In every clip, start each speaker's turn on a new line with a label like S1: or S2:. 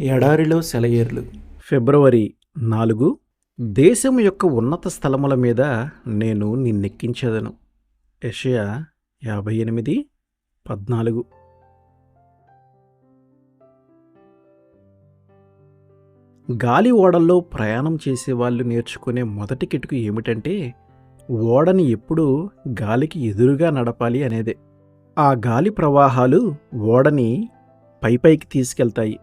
S1: ఎడారిలో సెలయేర్లు. ఫిబ్రవరి 4. దేశము యొక్క ఉన్నత స్థలముల మీద నేను నిన్నెక్కించెదను. యెషయా 58:14. గాలి ఓడల్లో ప్రయాణం చేసేవాళ్ళు నేర్చుకునే మొదటి కిటుకు ఏమిటంటే, ఓడని ఎప్పుడూ గాలికి ఎదురుగా నడపాలి అనేదే. ఆ గాలి ప్రవాహాలు ఓడని పైకి తీసుకెళ్తాయి.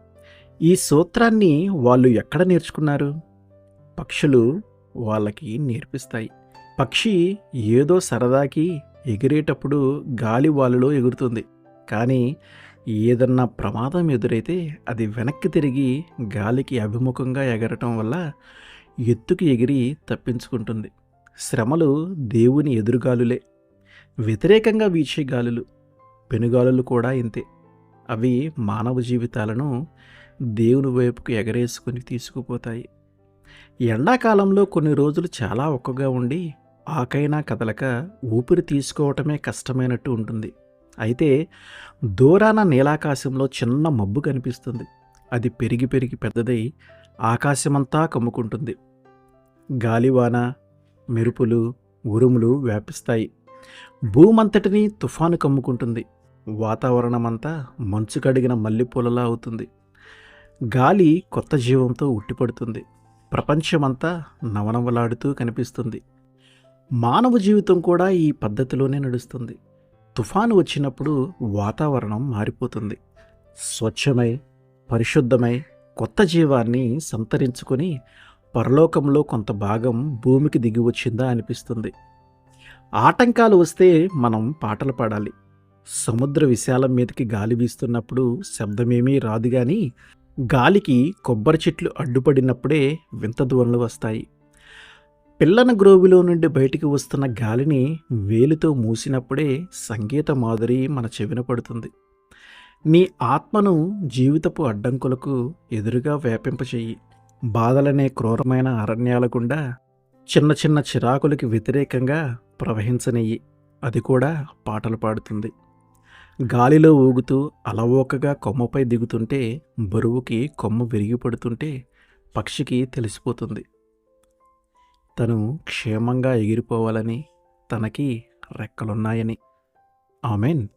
S1: ఈ సూత్రాన్ని వాళ్ళు ఎక్కడ నేర్చుకున్నారు? పక్షులు వాళ్ళకి నేర్పిస్తాయి. పక్షి ఏదో సరదాకి ఎగిరేటప్పుడు గాలి వాళ్ళలో ఎగురుతుంది. కానీ ఏదన్నా ప్రమాదం ఎదురైతే అది వెనక్కి తిరిగి గాలికి అభిముఖంగా ఎగరటం వల్ల ఎత్తుకి ఎగిరి తప్పించుకుంటుంది. శ్రమలు దేవుని ఎదురుగాలులే. వ్యతిరేకంగా వీచే గాలులు, పెనుగాలులు కూడా ఇంతే. అవి మానవ జీవితాలను దేవుని వైపుకు ఎగరేసుకుని తీసుకుపోతాయి. ఎండాకాలంలో కొన్ని రోజులు చాలా ఒక్కగా ఉండి ఆకైనా కదలక ఊపిరి తీసుకోవటమే కష్టమైనట్టు ఉంటుంది. అయితే దూరాన నీలాకాశంలో చిన్న మబ్బు కనిపిస్తుంది. అది పెరిగి పెరిగి పెద్దదై ఆకాశమంతా కమ్ముకుంటుంది. గాలివాన, మెరుపులు, ఉరుములు వ్యాపిస్తాయి. భూమంతటిని తుఫాను కమ్ముకుంటుంది. వాతావరణమంతా మంచు కడిగిన మల్లెపూలలా అవుతుంది. గాలి కొత్త జీవంతో ఉట్టిపడుతుంది. ప్రపంచమంతా నవనవలాడుతూ కనిపిస్తుంది. మానవ జీవితం కూడా ఈ పద్ధతిలోనే నడుస్తుంది. తుఫాను వచ్చినప్పుడు వాతావరణం మారిపోతుంది. స్వచ్ఛమై, పరిశుద్ధమై, కొత్త జీవాన్ని సంతరించుకొని పరలోకంలో కొంత భాగం భూమికి దిగి వచ్చిందా అనిపిస్తుంది. ఆటంకాలు వస్తే మనం పాటలు పాడాలి. సముద్ర విశాలం మీదకి గాలి వీస్తున్నప్పుడు శబ్దమేమీ రాదు, కానీ గాలికి కొబ్బరి చెట్లు అడ్డుపడినప్పుడే వింత ధ్వనులు వస్తాయి. పిల్లన గ్రోవిలో నుండి బయటికి వస్తున్న గాలిని వేలితో మూసినప్పుడే సంగీత మాధురి మన చెవిన పడుతుంది. నీ ఆత్మను జీవితపు అడ్డంకులకు ఎదురుగా వ్యాపింపచేయి. బాధలనే క్రూరమైన అరణ్యాల గుండా చిన్న చిన్న చిరాకులకి వ్యతిరేకంగా ప్రవహించనెయ్యి. అది కూడా పాటలు పాడుతుంది. గాలిలో ఊగుతూ అలవోకగా కొమ్మపై దిగుతుంటే, బరువుకి కొమ్మ విరిగిపడుతుంటే పక్షికి తెలిసిపోతుంది తను క్షేమంగా ఎగిరిపోవాలని, తనకి రెక్కలున్నాయని. ఆమెన్.